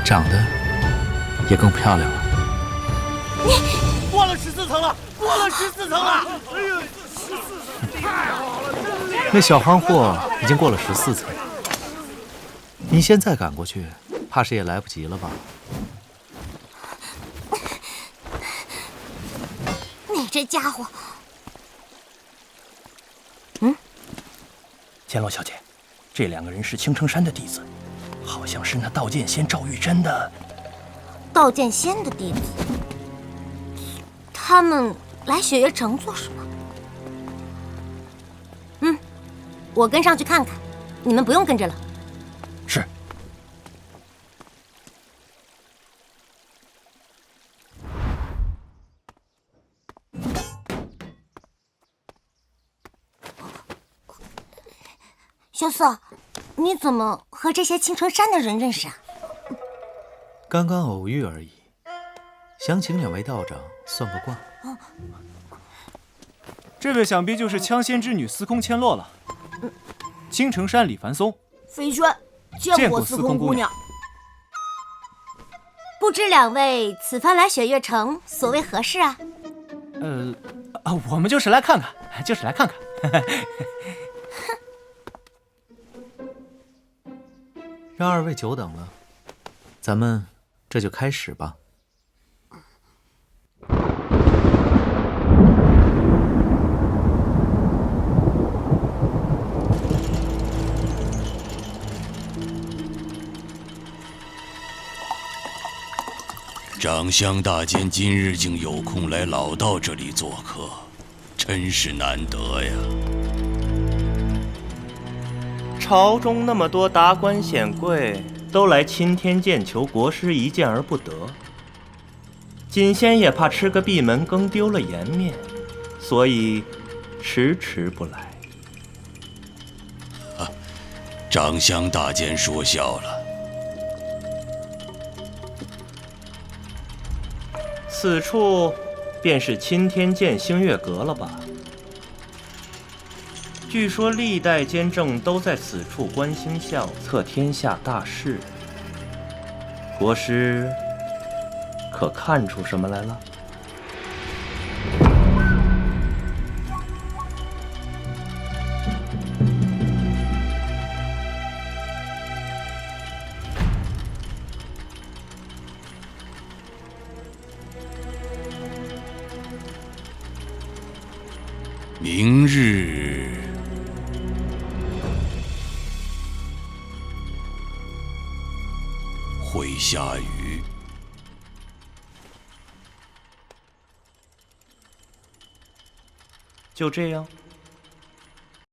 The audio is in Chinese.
长得也更漂亮了。你过了14层了，过了14层了！哎呦，14层太好了，真厉害！那小憨货已经过了14层，你现在赶过去，怕是也来不及了吧？你这家伙，千洛小姐，这2个人是青城山的弟子，好像是那道剑仙赵玉珍的。道剑仙的弟子，他们来雪月城做什么？我跟上去看看，你们不用跟着了。是。萧瑟，你怎么和这些青城山的人认识啊？刚刚偶遇而已，想请2位道长算个卦。这位想必就是枪仙之女司空千洛了。青城山李凡松，飞轩见过司空姑娘。不知2位此番来雪月城，所谓何事啊？我们就是来看看，就是来看看。让2位久等了，咱们这就开始吧。掌香大监今日竟有空来老道这里做客，真是难得呀。朝中那么多达官显贵，都来钦天监求国师一见而不得。锦仙也怕吃个闭门羹丢了颜面，所以迟迟不来。掌香大监说笑了。此处便是钦天监星月阁了吧？据说历代监正都在此处观星象，测天下大势。国师可看出什么来了？明日会下雨。就这样。